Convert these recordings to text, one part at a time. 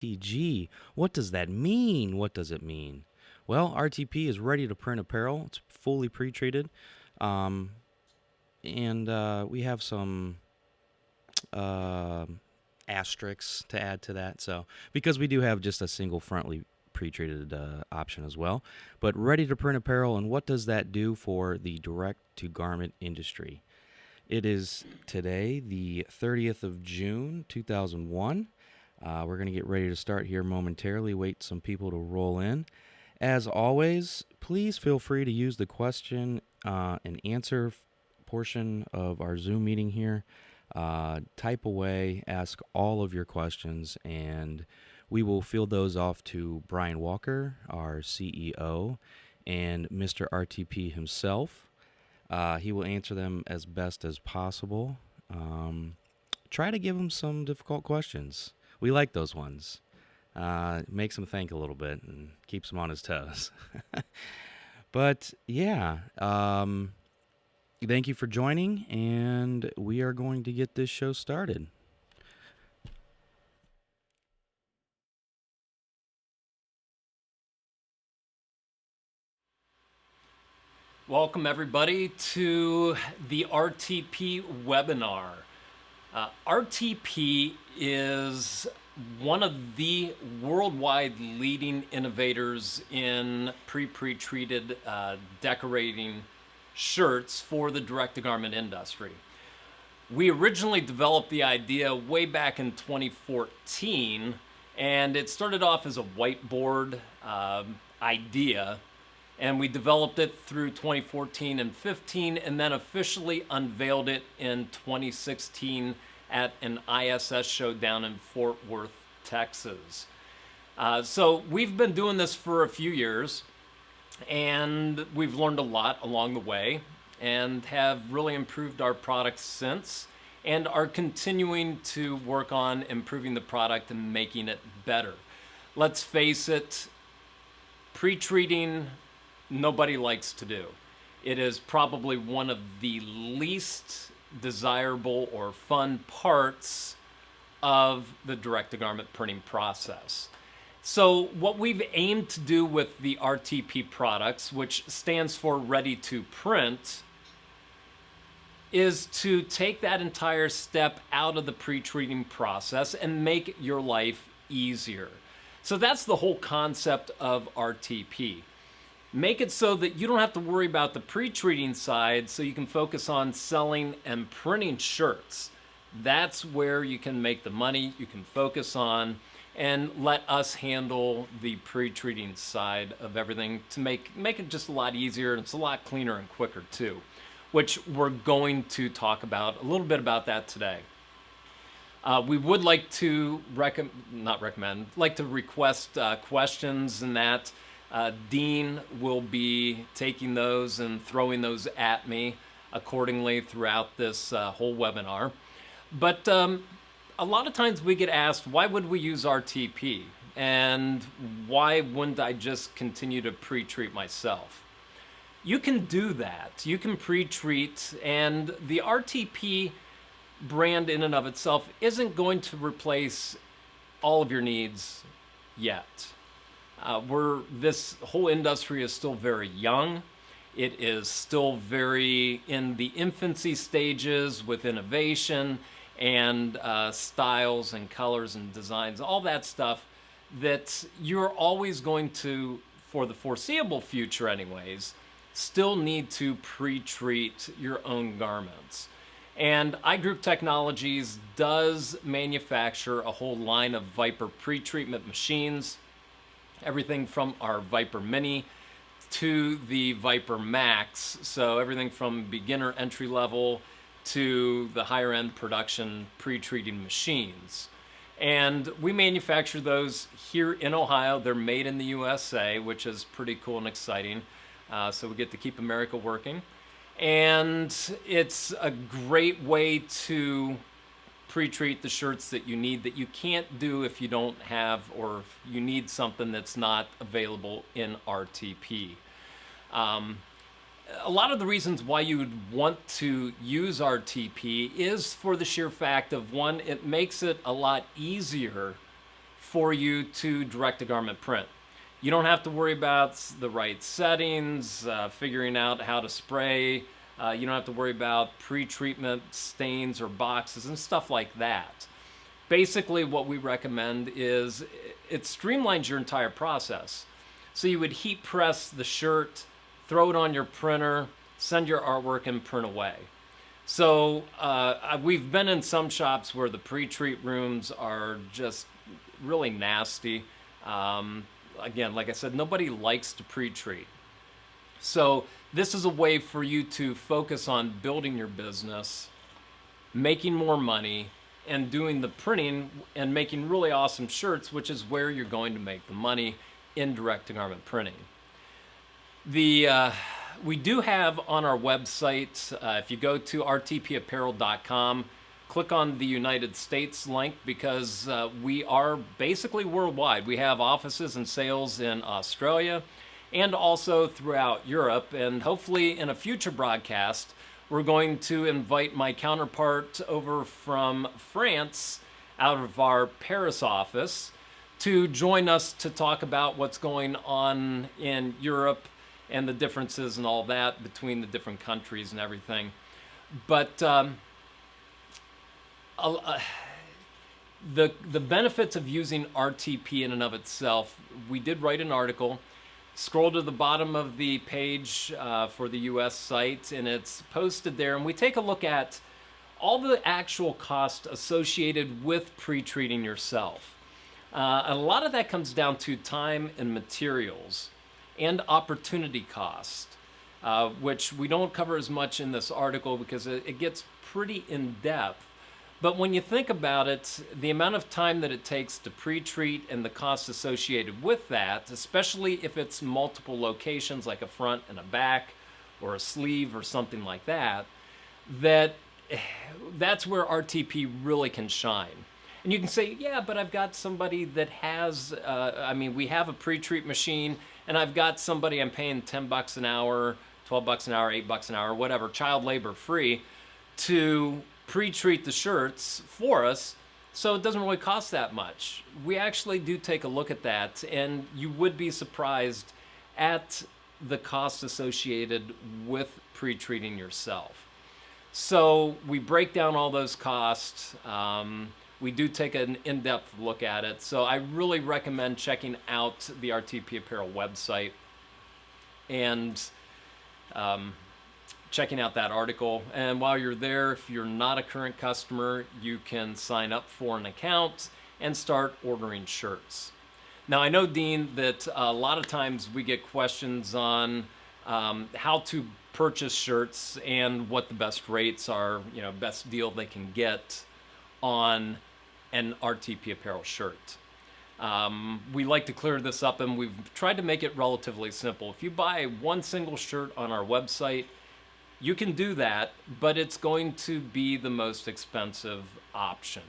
DTG. What does that mean? What does it mean? Well, RTP is ready to print apparel. It's fully pre-treated. Um, and we have some uh, asterisks to add to that. So, because we do have just a single frontly pre-treated option as well. But ready to print apparel, and what does that do for the direct-to-garment industry? It is today, the 30th of June, 2001. We're going to get ready to start here momentarily, wait some people to roll in. As always, please feel free to use the question and answer portion of our Zoom meeting here. Type away, ask all of your questions, and we will field those off to Brian Walker, our CEO, and Mr. RTP himself. He will answer them as best as possible. Try to give him some difficult questions. We like those ones. Makes him think a little bit and keeps him on his toes. But yeah, thank you for joining, and we are going to get this show started. Welcome everybody to the RTP webinar. RTP is one of the worldwide leading innovators in pre-pretreated decorating shirts for the direct-to-garment industry. We originally developed the idea way back in 2014, and it started off as a whiteboard idea, and we developed it through 2014 and 15, and then officially unveiled it in 2016 at an ISS show down in Fort Worth, Texas. So we've been doing this for a few years, and we've learned a lot along the way and have really improved our product since, and are continuing to work on improving the product and making it better. Let's face it, pre-treating nobody likes to do. It is probably one of the least desirable or fun parts of the direct-to-garment printing process. So what we've aimed to do with the RTP products, which stands for Ready to Print, is to take that entire step out of the pre-treating process and make your life easier. So that's the whole concept of RTP. Make it so that you don't have to worry about the pre-treating side, so you can focus on selling and printing shirts. That's where you can make the money, you can focus on, and let us handle the pre-treating side of everything to make it just a lot easier, and it's a lot cleaner and quicker too, which we're going to talk about a little bit about that today. We would like to request questions, and that Dean will be taking those and throwing those at me accordingly throughout this whole webinar. But a lot of times we get asked, why would we use RTP? And why wouldn't I just continue to pre-treat myself? You can do that. You can pre-treat, and the RTP brand in and of itself isn't going to replace all of your needs yet. This whole industry is still very young. It is still very in the infancy stages with innovation and styles and colors and designs, all that stuff that you're always going to, for the foreseeable future anyways, still need to pre-treat your own garments. And iGroup Technologies does manufacture a whole line of Viper pre-treatment machines, everything from our Viper Mini to the Viper Max. So everything from beginner entry level to the higher end production pre-treating machines. And we manufacture those here in Ohio. They're made in the USA, which is pretty cool and exciting. So we get to keep America working. And it's a great way to pre-treat the shirts that you need, that you can't do if you don't have, or if you need something that's not available in RTP. A lot of the reasons why you would want to use RTP is for the sheer fact of, one, it makes it a lot easier for you to direct-to-garment print. You don't have to worry about the right settings, figuring out how to spray. You don't have to worry about pre-treatment stains or boxes and stuff like that. Basically, what we recommend is it streamlines your entire process. So you would heat press the shirt, throw it on your printer, send your artwork, and print away. So we've been in some shops where the pre-treat rooms are just really nasty. Again, like I said, nobody likes to pre-treat. So this is a way for you to focus on building your business, making more money, and doing the printing and making really awesome shirts, which is where you're going to make the money in direct-to-garment printing. We do have on our website, if you go to rtpapparel.com, click on the United States link, because we are basically worldwide. We have offices and sales in Australia and also throughout Europe. And hopefully in a future broadcast, we're going to invite my counterpart over from France out of our Paris office to join us to talk about what's going on in Europe and the differences and all that between the different countries and everything. But the benefits of using RTP in and of itself, we did write an article. Scroll to the bottom of the page for the US site, and it's posted there. And we take a look at all the actual cost associated with pre-treating yourself. And a lot of that comes down to time and materials and opportunity cost, which we don't cover as much in this article because it gets pretty in-depth. But when you think about it, the amount of time that it takes to pre-treat and the costs associated with that, especially if it's multiple locations like a front and a back or a sleeve or something like that, that's where RTP really can shine. And you can say, yeah, but I've got somebody that has, we have a pre-treat machine, and I've got somebody I'm paying $10 an hour, $12 an hour, $8 an hour, whatever, child labor free, to pre-treat the shirts for us, so it doesn't really cost that much. We actually do take a look at that, and you would be surprised at the costs associated with pre-treating yourself. So we break down all those costs. We do take an in-depth look at it. So I really recommend checking out the RTP Apparel website and checking out that article. And while you're there, if you're not a current customer, you can sign up for an account and start ordering shirts. Now, I know, Dean, that a lot of times we get questions on how to purchase shirts and what the best rates are, best deal they can get on an RTP Apparel shirt. We like to clear this up, and we've tried to make it relatively simple. If you buy one single shirt on our website, you can do that, but it's going to be the most expensive option.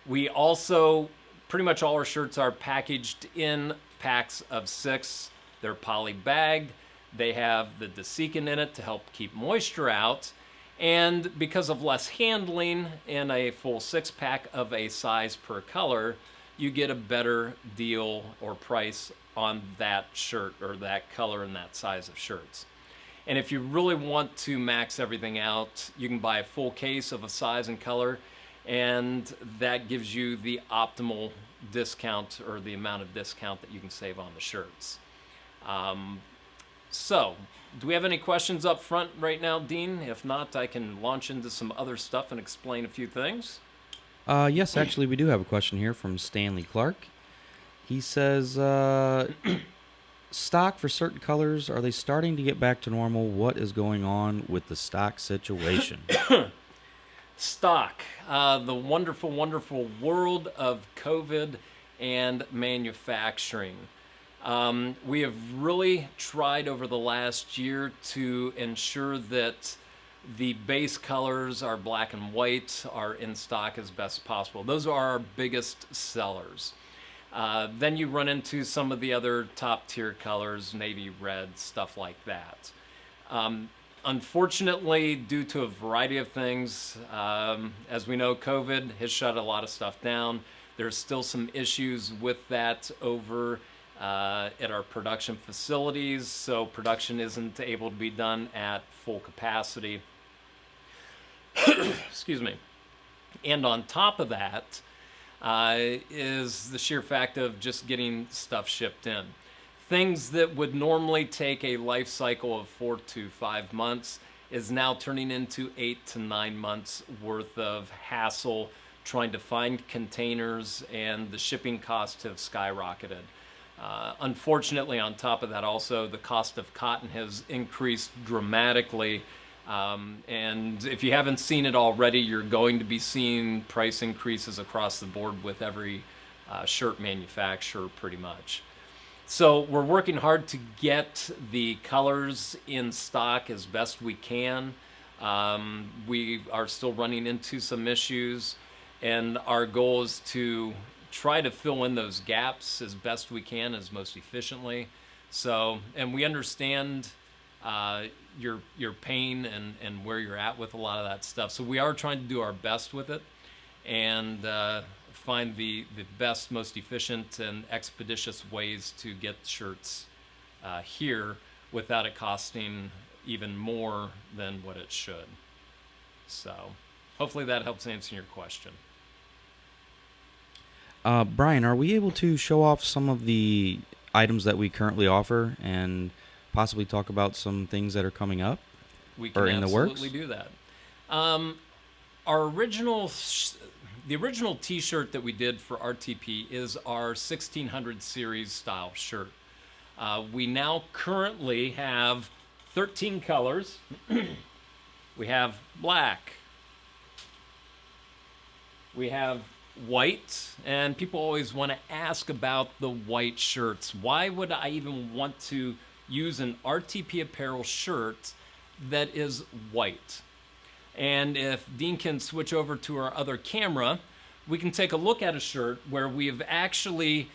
We also, pretty much all our shirts are packaged in packs of 6. They're poly bagged. They have the desiccant in it to help keep moisture out. And because of less handling in a full 6-pack of a size per color, you get a better deal or price on that shirt or that color and that size of shirts. And if you really want to max everything out, you can buy a full case of a size and color, and that gives you the optimal discount or the amount of discount that you can save on the shirts. So, do we have any questions up front right now, Dean? If not, I can launch into some other stuff and explain a few things. Yes, actually, we do have a question here from Stanley Clark. He says, stock for certain colors, are they starting to get back to normal? What is going on with the stock situation? Stock, the wonderful, wonderful world of COVID and manufacturing. We have really tried over the last year to ensure that the base colors, our black and white, are in stock as best possible. Those are our biggest sellers. Then you run into some of the other top tier colors, navy red, stuff like that. Unfortunately, due to a variety of things, as we know, COVID has shut a lot of stuff down. There's still some issues with that over at our production facilities, so production isn't able to be done at full capacity. Excuse me. And on top of that is the sheer fact of just getting stuff shipped in. Things that would normally take a life cycle of 4 to 5 months is now turning into 8 to 9 months worth of hassle trying to find containers, and the shipping costs have skyrocketed. Unfortunately, on top of that, also the cost of cotton has increased dramatically. And if you haven't seen it already, you're going to be seeing price increases across the board with every shirt manufacturer pretty much. So we're working hard to get the colors in stock as best we can. We are still running into some issues, and our goal is to try to fill in those gaps as best we can, as most efficiently. So, and we understand your pain and where you're at with a lot of that stuff. So we are trying to do our best with it, and find the best, most efficient and expeditious ways to get shirts here without it costing even more than what it should. So hopefully that helps answer your question. Brian, are we able to show off some of the items that we currently offer and possibly talk about some things that are coming up We can or in the works? absolutely do that. Our original, the original T-shirt that we did for RTP is our 1600 series style shirt. We now currently have 13 colors. We have black. We have white, and people always want to ask about the white shirts. Why would I even want to use an RTP Apparel shirt that is white? And if Dean can switch over to our other camera, we can take a look at a shirt where we have actually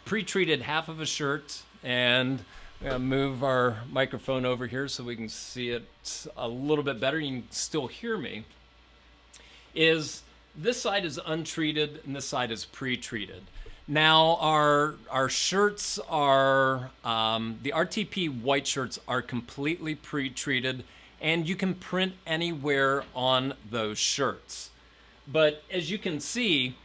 pre-treated half of a shirt, and I'm gonna move our microphone over here so we can see it a little bit better. You can still hear me. This side is untreated and this side is pre-treated. Now our shirts are, the RTP white shirts are completely pre-treated, and you can print anywhere on those shirts. But as you can see,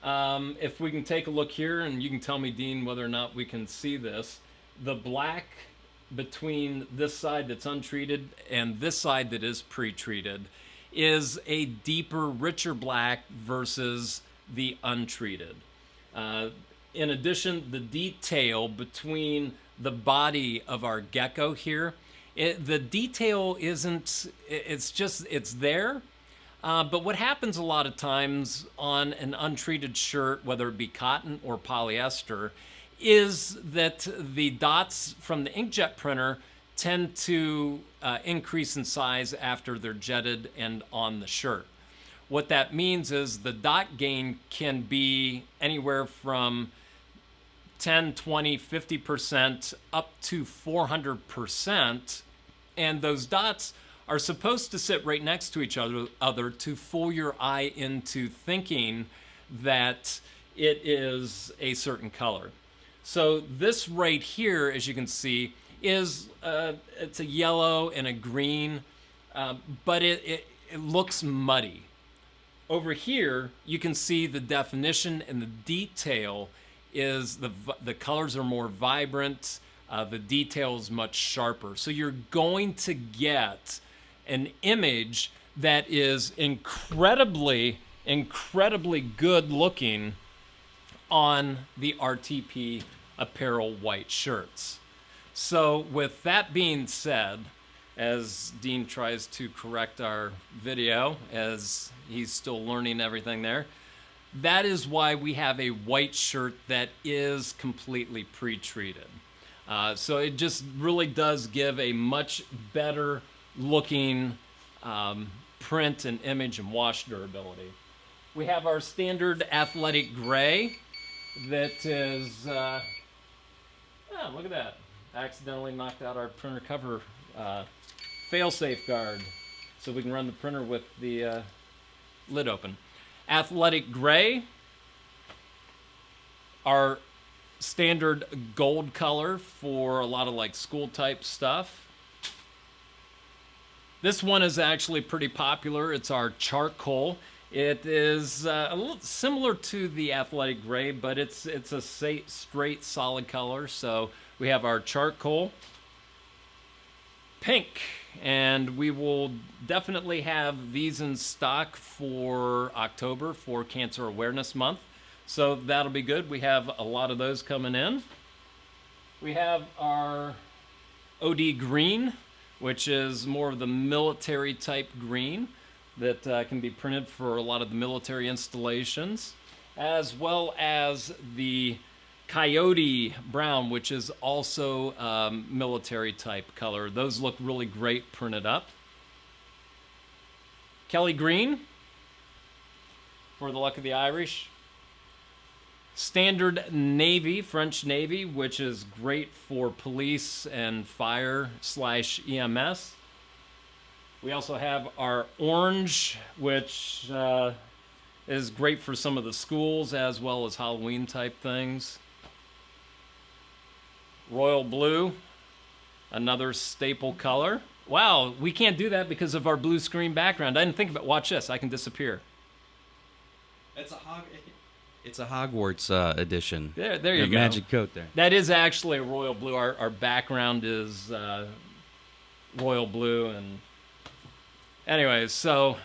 if we can take a look here, and you can tell me, Dean, whether or not we can see this, the black between this side that's untreated and this side that is pre-treated is a deeper, richer black versus the untreated. In addition, the detail between the body of our gecko here, the detail isn't, it's there. But what happens a lot of times on an untreated shirt, whether it be cotton or polyester, is that the dots from the inkjet printer tend to increase in size after they're jetted and on the shirt. What that means is the dot gain can be anywhere from 10, 20, 50% up to 400%. And those dots are supposed to sit right next to each other to fool your eye into thinking that it is a certain color. So this right here, as you can see, is it's a yellow and a green, but it looks muddy. Over here, you can see the definition and the detail is the colors are more vibrant, the detail is much sharper. So you're going to get an image that is incredibly, incredibly good looking on the RTP Apparel white shirts. So with that being said, as Dean tries to correct our video, as he's still learning everything there, that is why we have a white shirt that is completely pre-treated. So it just really does give a much better looking print and image and wash durability. We have our standard athletic gray that is, look at that. Accidentally knocked out our printer cover fail-safe guard so we can run the printer with the lid open. Athletic gray, our standard gold color for a lot of like school type stuff. This one is actually pretty popular. It's our charcoal. It is a little similar to the athletic gray, but it's a straight solid color. So we have our charcoal, pink, and we will definitely have these in stock for October for Cancer Awareness Month. So that'll be good. We have a lot of those coming in. We have our OD green, which is more of the military type green that can be printed for a lot of the military installations, as well as the coyote brown, which is also military type color. Those look really great printed up. Kelly green for the luck of the Irish. Standard navy, French navy, which is great for police and fire / EMS. We also have our orange, which is great for some of the schools as well as Halloween type things. Royal blue, another staple color. Wow, we can't do that because of our blue screen background. I didn't think about. Watch this. I can disappear. It's a Hogwarts edition. There you go. Magic coat there. That is actually a royal blue. Our background is royal blue. And anyways, so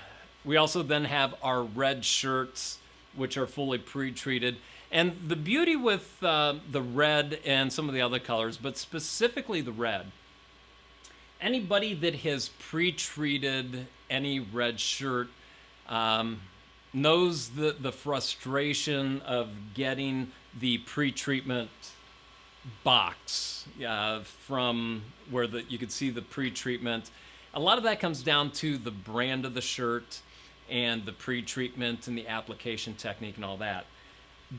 we also then have our red shirts, which are fully pre-treated. And the beauty with the red and some of the other colors, but specifically the red, anybody that has pre-treated any red shirt knows the frustration of getting the pre-treatment box from where you could see the pre-treatment. A lot of that comes down to the brand of the shirt and the pre-treatment and the application technique and all that.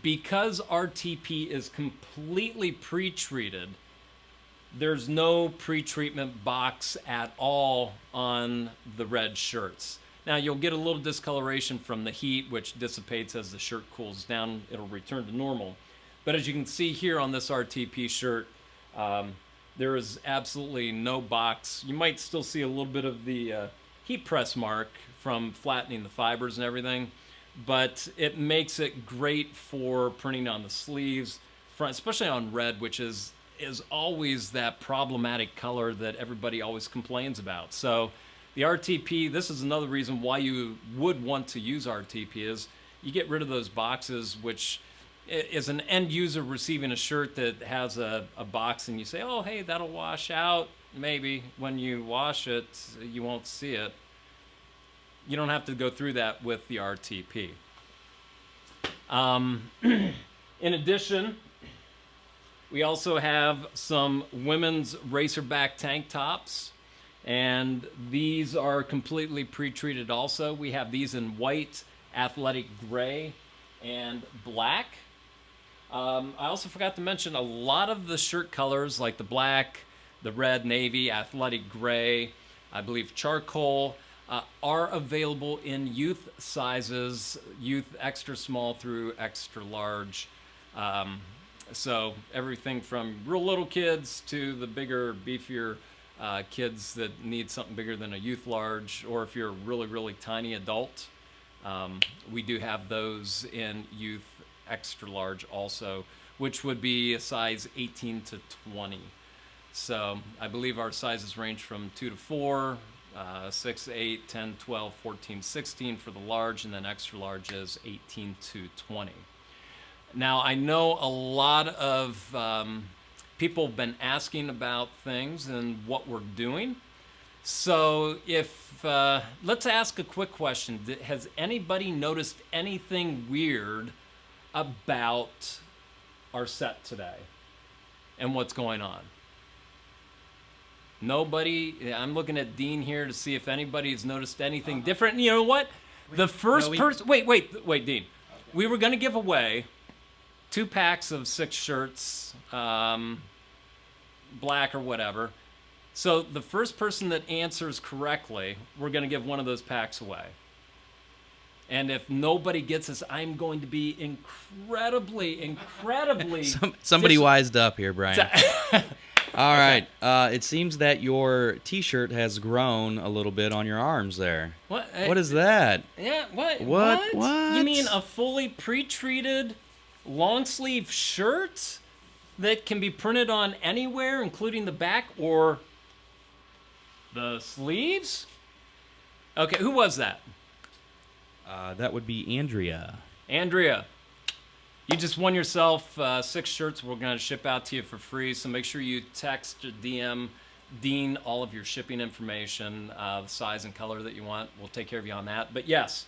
Because RTP is completely pre-treated, there's no pre-treatment box at all on the red shirts. Now, you'll get a little discoloration from the heat, which dissipates as the shirt cools down. It'll return to normal. But as you can see here on this RTP shirt, there is absolutely no box. You might still see a little bit of the heat press mark from flattening the fibers and everything, but it makes it great for printing on the sleeves, front, especially on red, which is always that problematic color that everybody always complains about. So the RTP, this is another reason why you would want to use RTP, is you get rid of those boxes, which is an end user receiving a shirt that has a box and you say, oh, hey, that'll wash out. Maybe when you wash it, you won't see it. You don't have to go through that with the RTP. In addition, we also have some women's racerback tank tops. And these are completely pre-treated also. We have these in white, athletic gray, and black. I also forgot to mention a lot of the shirt colors, like the black, the red, navy, athletic gray, I believe charcoal, are available in youth sizes, youth extra small through extra large. So everything from real little kids to the bigger, beefier kids that need something bigger than a youth large, or if you're a really, really tiny adult, we do have those in youth extra large also, which would be a size 18 to 20. So I believe our sizes range from 2 to 4, 6, 8, 10, 12, 14, 16 for the large, and then extra large is 18 to 20. Now, I know a lot of people have been asking about things and what we're doing. So if, let's ask a quick question. Has anybody noticed anything weird about our set today and what's going on? Nobody? I'm looking at Dean here to see if anybody's noticed anything different. You know what? The first person... Wait, Dean. Okay. We were going to give away 2 packs of 6 shirts, black or whatever. So the first person that answers correctly, we're going to give one of those packs away. And if nobody gets this, I'm going to be incredibly Somebody wised up here, Brian. All right. It seems that your T-shirt has grown a little bit on your arms there. What? What is that? Yeah, what? What? You mean a fully pre-treated long sleeve shirt that can be printed on anywhere, including the back or the sleeves? Okay, who was that? That would be Andrea. Andrea, you just won yourself 6 shirts we're going to ship out to you for free, so make sure you text or DM Dean all of your shipping information, the size and color that you want. We'll take care of you on that. But yes,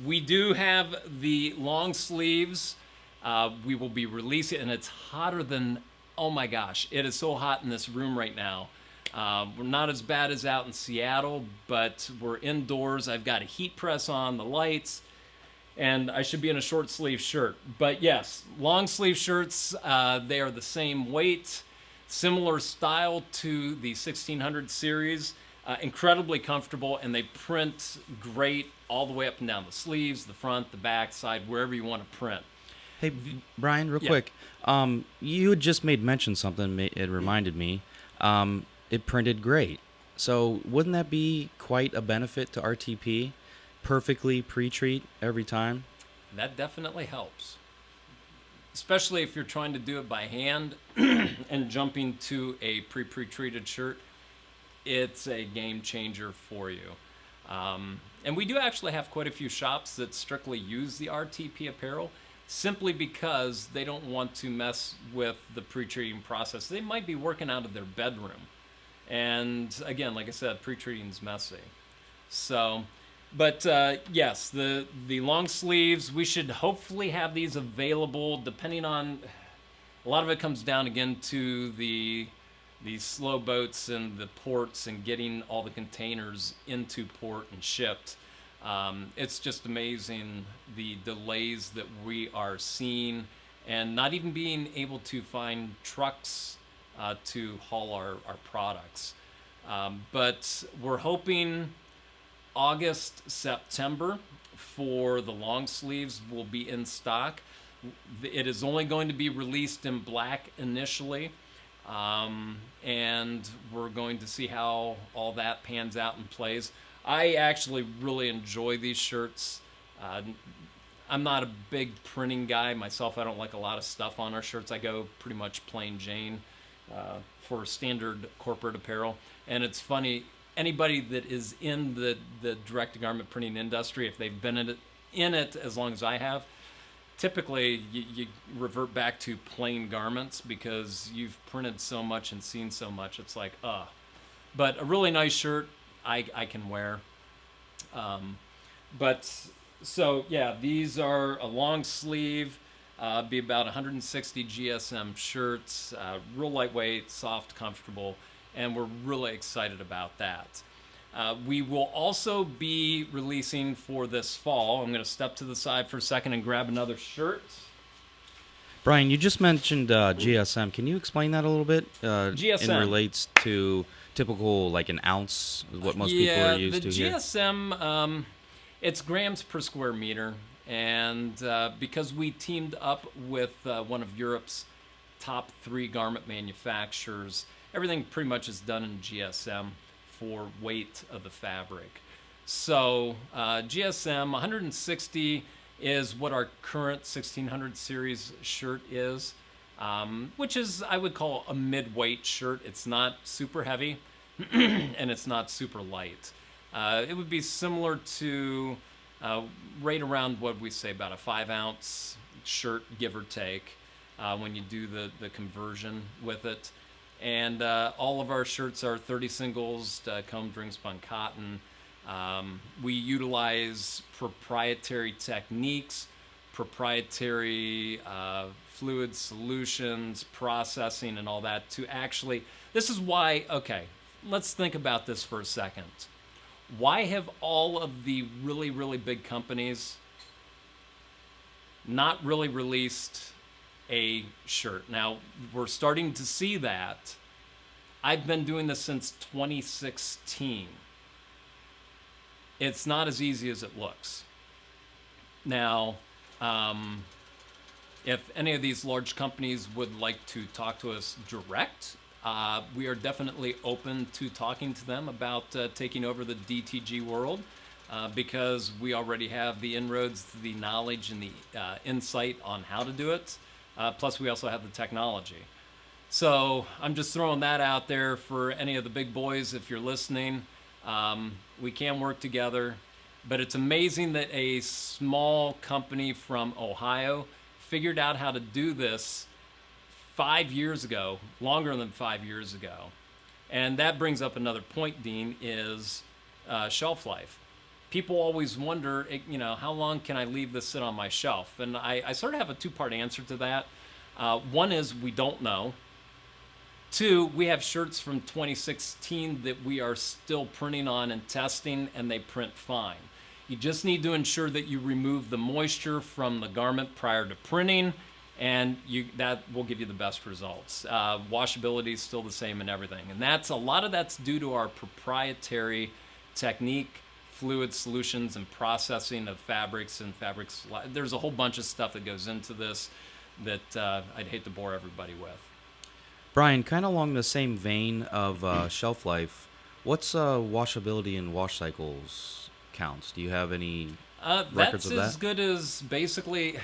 we do have the long sleeves. We will be releasing, and it's hotter than, oh my gosh, it is so hot in this room right now. We're not as bad as out in Seattle, but we're indoors. I've got a heat press on, the lights, and I should be in a short sleeve shirt. But yes, long sleeve shirts, they are the same weight, similar style to the 1600 series, incredibly comfortable, and they print great all the way up and down the sleeves, the front, the back, side, wherever you want to print. Hey, Brian, real quick. You had just made mention something. It reminded me. It printed great. So wouldn't that be quite a benefit to RTP? Perfectly pre-treat every time? That definitely helps. Especially if you're trying to do it by hand and jumping to a pre-treated shirt. It's a game changer for you. And we do actually have quite a few shops that strictly use the RTP apparel simply because they don't want to mess with the pre-treating process. They might be working out of their bedroom. And again, like I said, pre-treating is messy. So, but yes, the long sleeves, we should hopefully have these available depending on, a lot of it comes down again to the slow boats and the ports and getting all the containers into port and shipped. It's just amazing the delays that we are seeing and not even being able to find trucks to haul our products. But we're hoping August, September for the long sleeves will be in stock. It is only going to be released in black initially. And we're going to see how all that pans out and plays. I actually really enjoy these shirts. I'm not a big printing guy myself. I don't like a lot of stuff on our shirts. I go pretty much plain Jane for standard corporate apparel. And it's funny, anybody that is in the direct-to-garment printing industry, if they've been in it as long as I have, typically you revert back to plain garments because you've printed so much and seen so much. It's like, But a really nice shirt I can wear. But so yeah, these are a long sleeve, be about 160 GSM shirts, real lightweight, soft, comfortable, and we're really excited about that. We will also be releasing for this fall. I'm going to step to the side for a second and grab another shirt. Brian, you just mentioned GSM. Can you explain that a little bit? GSM. It relates to typical, like an ounce, what most people are used to here. Yeah, the GSM, it's grams per square meter. And because we teamed up with one of Europe's top 3 garment manufacturers, everything pretty much is done in GSM for weight of the fabric. So GSM 160 is what our current 1600 series shirt is, which is, I would call, a mid-weight shirt. It's not super heavy and it's not super light. It would be similar to right around what we say about a 5-ounce shirt, give or take, when you do the conversion with it. And all of our shirts are 30 singles, combed ring spun cotton. We utilize proprietary techniques, proprietary fluid solutions, processing, and all that to actually, this is why, okay, let's think about this for a second. Why have all of the really, really big companies not really released a shirt? Now, we're starting to see that. I've been doing this since 2016. it's not as easy as it looks. Now, if any of these large companies would like to talk to us direct, we are definitely open to talking to them about taking over the DTG world, because we already have the inroads, the knowledge, and the insight on how to do it. Plus, we also have the technology. So I'm just throwing that out there for any of the big boys if you're listening. We can work together, but it's amazing that a small company from Ohio figured out how to do this 5 years ago, longer than 5 years ago. And that brings up another point, Dean, is shelf life. People always wonder, how long can I leave this sit on my shelf? And I sort of have a two-part answer to that. One is we don't know. Two, we have shirts from 2016 that we are still printing on and testing, and they print fine. You just need to ensure that you remove the moisture from the garment prior to printing, and that will give you the best results. Washability is still the same and everything. And a lot of that's due to our proprietary technique, fluid solutions, and processing of fabrics and fabrics. There's a whole bunch of stuff that goes into this that I'd hate to bore everybody with. Brian, kind of along the same vein of shelf life, what's washability and wash cycles counts? Do you have any records of that? That's as good as basically,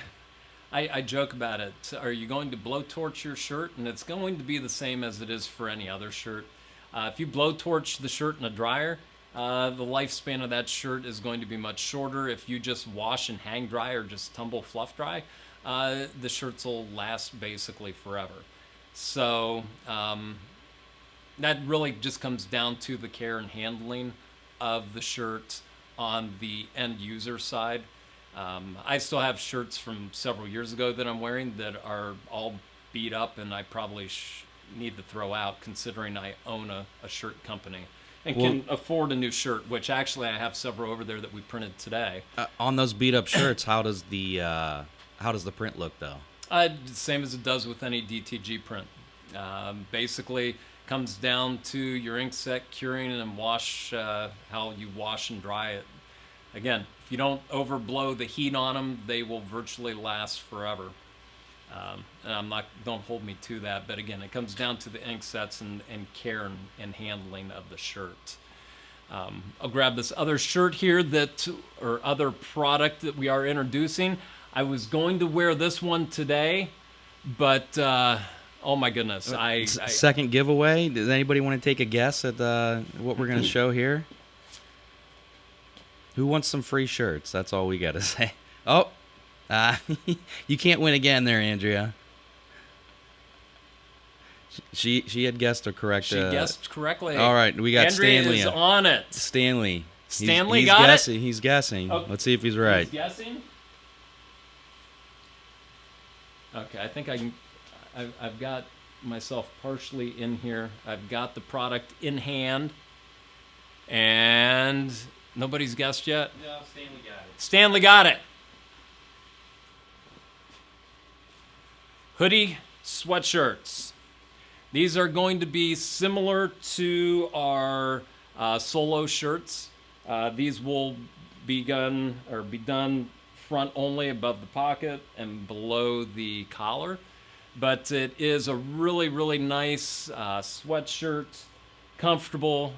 I joke about it. Are you going to blowtorch your shirt? And it's going to be the same as it is for any other shirt. If you blowtorch the shirt in a dryer, the lifespan of that shirt is going to be much shorter. If you just wash and hang dry or just tumble fluff dry, the shirts will last basically forever. So that really just comes down to the care and handling of the shirt on the end user side. I still have shirts from several years ago that I'm wearing that are all beat up, and I probably need to throw out, considering I own a shirt company and can afford a new shirt, which actually I have several over there that we printed today. On those beat up shirts, how does the print look though? Same as it does with any DTG print. Basically, comes down to your ink set curing and wash, how you wash and dry it. Again, if you don't overblow the heat on them, they will virtually last forever. And don't hold me to that, but again, it comes down to the ink sets and care and handling of the shirt. I'll grab this other shirt here or other product that we are introducing. I was going to wear this one today, but oh my goodness. Second giveaway. Does anybody want to take a guess at what we're going to show here? Who wants some free shirts? That's all we got to say. Oh, you can't win again there, Andrea. She had guessed correct. She guessed correctly. All right, we got Andrea Stanley. Is on it. Stanley. Stanley got guessing. it? He's guessing. Oh, let's see if he's right. He's guessing? Okay, I think I've got myself partially in here. I've got the product in hand, and nobody's guessed yet? No, Stanley got it. Stanley got it. Hoodie sweatshirts. These are going to be similar to our solo shirts. These will be done front only above the pocket and below the collar. But it is a really, really nice sweatshirt, comfortable.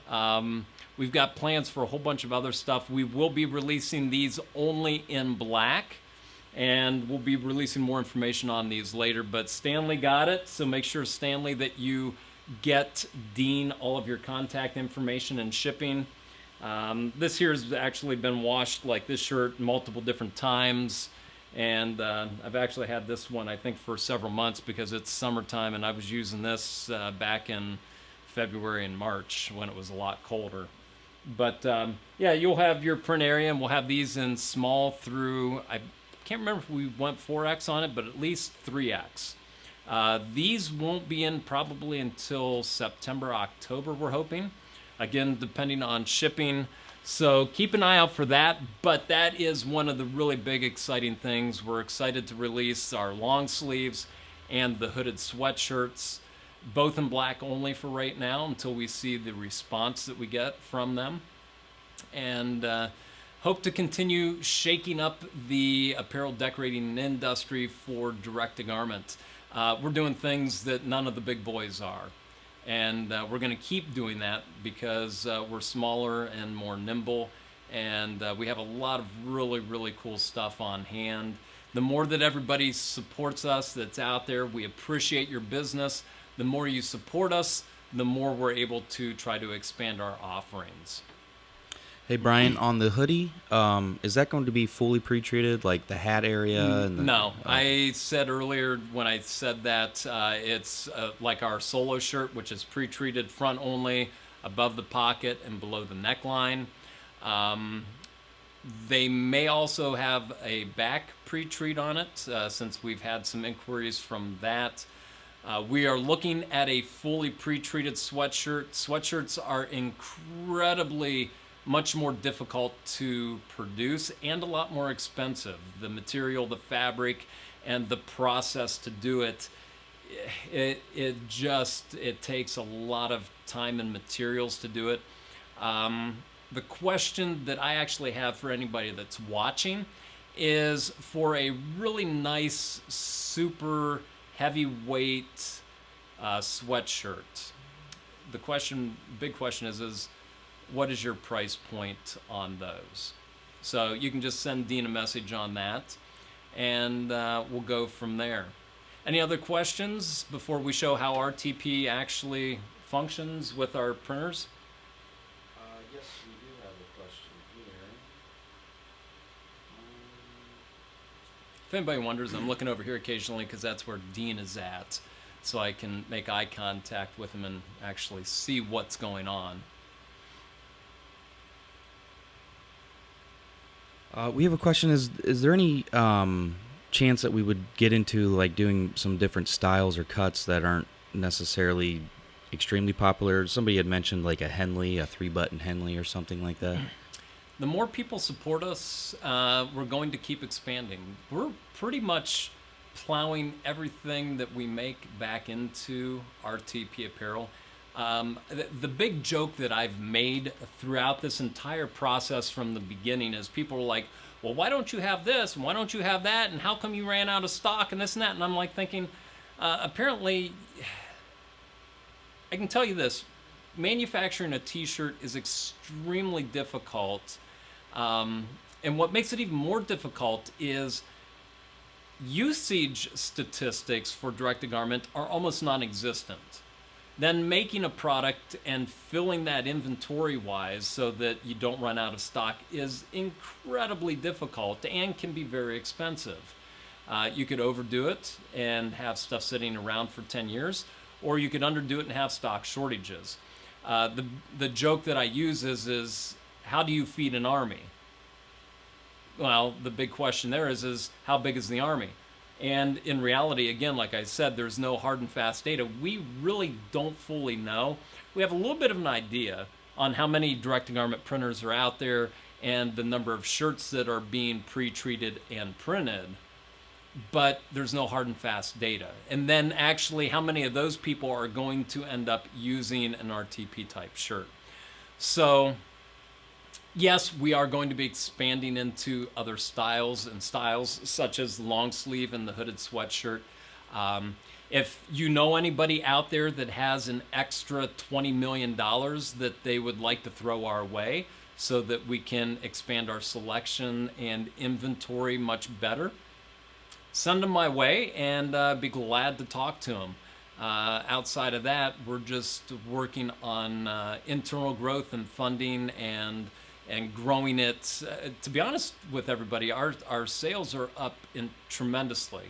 We've got plans for a whole bunch of other stuff. We will be releasing these only in black, and we'll be releasing more information on these later. But Stanley got it, so make sure, Stanley, that you get Dean all of your contact information and shipping. This here has actually been washed, like this shirt, multiple different times. And I've actually had this one, I think, for several months because it's summertime, and I was using this back in February and March when it was a lot colder. But yeah, you'll have your print area, and we'll have these in small through, I can't remember if we went 4X on it, but at least 3X. These won't be in probably until September, October, we're hoping. Again, depending on shipping. So keep an eye out for that, but that is one of the really big exciting things. We're excited to release our long sleeves and the hooded sweatshirts, both in black only for right now until we see the response that we get from them. And hope to continue shaking up the apparel decorating industry for direct-to-garment. We're doing things that none of the big boys are. And we're going to keep doing that because we're smaller and more nimble. And we have a lot of really, really cool stuff on hand. The more that everybody supports us that's out there, we appreciate your business. The more you support us, the more we're able to try to expand our offerings. Hey Brian, on the hoodie, is that going to be fully pre-treated, like the hat area? And No, I said earlier when I said that it's like our solo shirt, which is pre-treated front only, above the pocket and below the neckline. They may also have a back pre-treat on it, since we've had some inquiries from that. We are looking at a fully pre-treated sweatshirt. Sweatshirts are incredibly much more difficult to produce and a lot more expensive. The material, the fabric, and the process to do it, it takes a lot of time and materials to do it. The question that I actually have for anybody that's watching is for a really nice, super heavyweight sweatshirt. The big question is what is your price point on those? So you can just send Dean a message on that, and we'll go from there. Any other questions before we show how RTP actually functions with our printers? Yes, we do have a question here. If anybody wonders, I'm looking over here occasionally because that's where Dean is at, so I can make eye contact with him and actually see what's going on. We have a question. Is there any chance that we would get into like doing some different styles or cuts that aren't necessarily extremely popular? Somebody had mentioned like a Henley, a 3-button Henley or something like that. The more people support us, we're going to keep expanding. We're pretty much plowing everything that we make back into RTP Apparel. The big joke that I've made throughout this entire process from the beginning is people are like, well, why don't you have this? And why don't you have that? And how come you ran out of stock and this and that? And I'm like thinking, apparently, I can tell you this, manufacturing a t-shirt is extremely difficult. And what makes it even more difficult is usage statistics for direct-to-garment are almost non-existent. Then making a product and filling that inventory-wise so that you don't run out of stock is incredibly difficult and can be very expensive. You could overdo it and have stuff sitting around for 10 years, or you could underdo it and have stock shortages. The joke that I use is how do you feed an army? Well, the big question there is how big is the army? And in reality, again, like I said, there's no hard and fast data. We really don't fully know. We have a little bit of an idea on how many direct-to-garment printers are out there and the number of shirts that are being pre-treated and printed, but there's no hard and fast data. And then actually how many of those people are going to end up using an RTP type shirt. So yes, we are going to be expanding into other styles such as the long sleeve and the hooded sweatshirt. If you know anybody out there that has an extra $20 million that they would like to throw our way so that we can expand our selection and inventory much better, send them my way and be glad to talk to them. Outside of that, we're just working on internal growth and funding and growing it. To be honest with everybody, our sales are up tremendously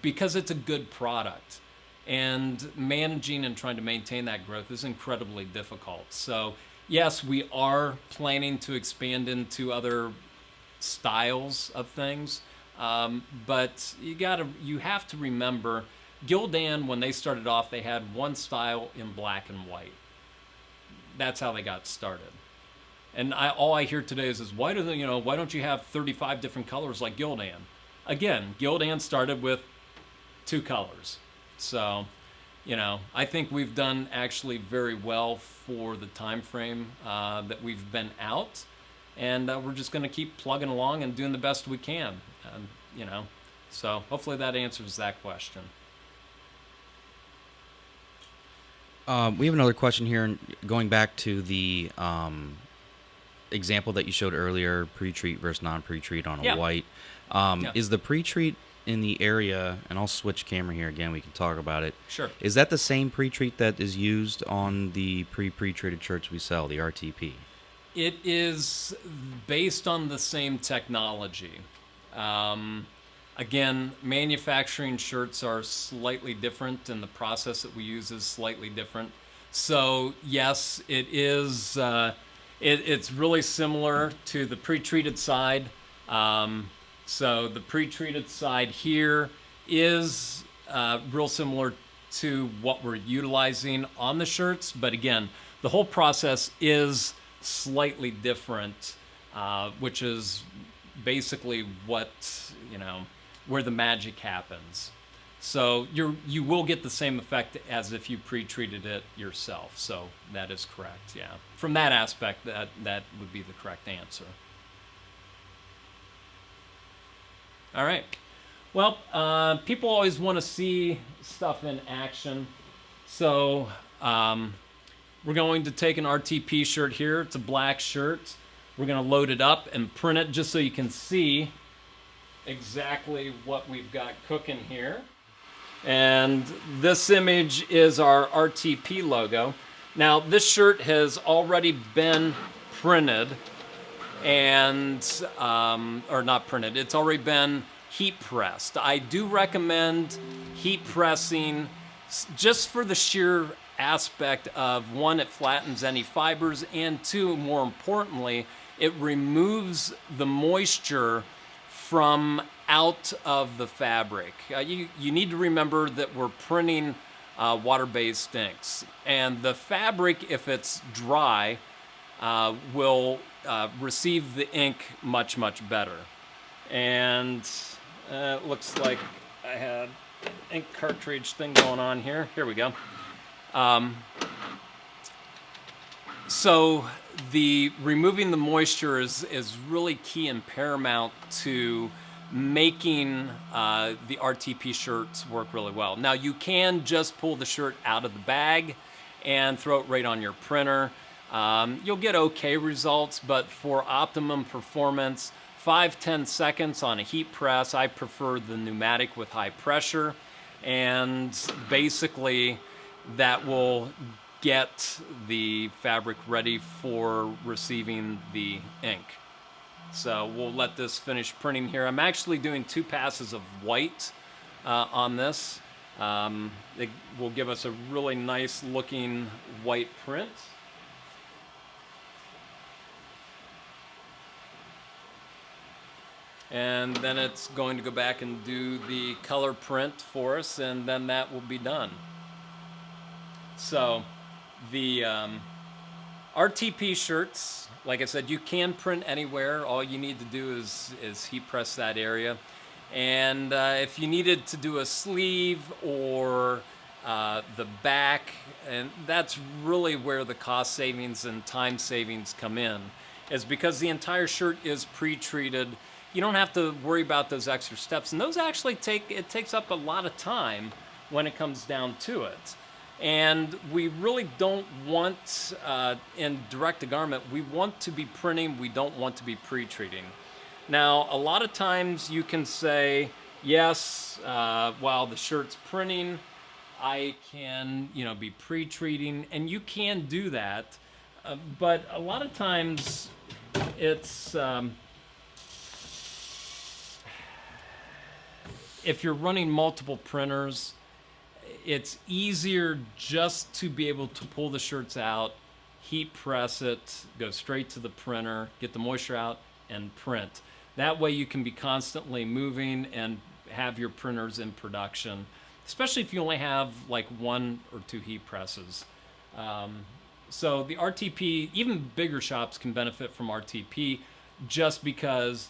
because it's a good product. And managing and trying to maintain that growth is incredibly difficult. So yes, we are planning to expand into other styles of things. But you have to remember, Gildan, when they started off, they had one style in black and white. That's how they got started. And all I hear today is why don't you have 35 different colors like Gildan? Again, Gildan started with 2 colors. So, I think we've done actually very well for the time frame that we've been out. and we're just going to keep plugging along and doing the best we can. You know, so hopefully that answers that question. We have another question here, going back to the example that you showed earlier, pre-treat versus non-pre-treat on a Yeah. white. Yeah. Is the pre-treat in the area, and I'll switch camera here again, we can talk about it. Sure. Is that the same pre-treat that is used on the pre-pre-treated shirts we sell, the RTP? It is based on the same technology. Again, manufacturing shirts are slightly different, and the process that we use is slightly different. So yes, it is. It's really similar to the pre-treated side. So the pre-treated side here is real similar to what we're utilizing on the shirts, but again, the whole process is slightly different, which is basically what, where the magic happens. So you will get the same effect as if you pre-treated it yourself. So that is correct. Yeah. From that aspect, that would be the correct answer. All right. Well, people always want to see stuff in action. So we're going to take an RTP shirt here. It's a black shirt. We're going to load it up and print it just so you can see exactly what we've got cooking here. And this image is our RTP logo. Now, this shirt has already been printed and, or not printed, it's already been heat pressed. I do recommend heat pressing just for the sheer aspect of, one, it flattens any fibers, and two, more importantly, it removes the moisture from out of the fabric. You need to remember that we're printing water-based inks, and the fabric, if it's dry, will receive the ink much, much better. And it looks like I had an ink cartridge thing going on here. Here we go. So the removing the moisture is really key and paramount to making the RTP shirts work really well. Now, you can just pull the shirt out of the bag and throw it right on your printer. You'll get okay results, but for optimum performance, 5-10 seconds on a heat press. I prefer the pneumatic with high pressure, and basically that will get the fabric ready for receiving the ink. So we'll let this finish printing here. I'm actually doing 2 passes of white on this. It will give us a really nice looking white print. And then it's going to go back and do the color print for us, and then that will be done. So the RTP shirts, like I said, you can print anywhere. All you need to do is heat press that area. And if you needed to do a sleeve or the back, and that's really where the cost savings and time savings come in, is because the entire shirt is pre-treated. You don't have to worry about those extra steps, and those actually takes up a lot of time when it comes down to it. And we really don't want, in direct-to-garment, we want to be printing, we don't want to be pre-treating. Now, a lot of times you can say, yes, while the shirt's printing, I can, be pre-treating, and you can do that. But a lot of times it's, if you're running multiple printers, it's easier just to be able to pull the shirts out, heat press it, go straight to the printer, get the moisture out, and print. That way you can be constantly moving and have your printers in production, especially if you only have like 1 or 2 heat presses. So the RTP, even bigger shops can benefit from RTP just because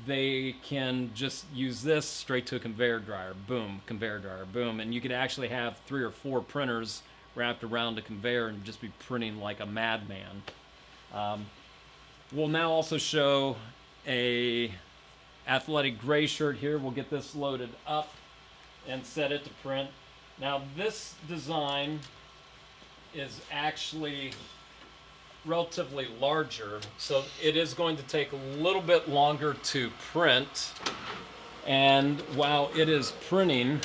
they can just use this straight to a conveyor dryer, boom, conveyor dryer, boom, and you could actually have 3 or 4 printers wrapped around a conveyor and just be printing like a madman. we'll now also show a athletic gray shirt here. We'll get this loaded up and set it to print. Now this design is actually relatively larger, so it is going to take a little bit longer to print. And while it is printing,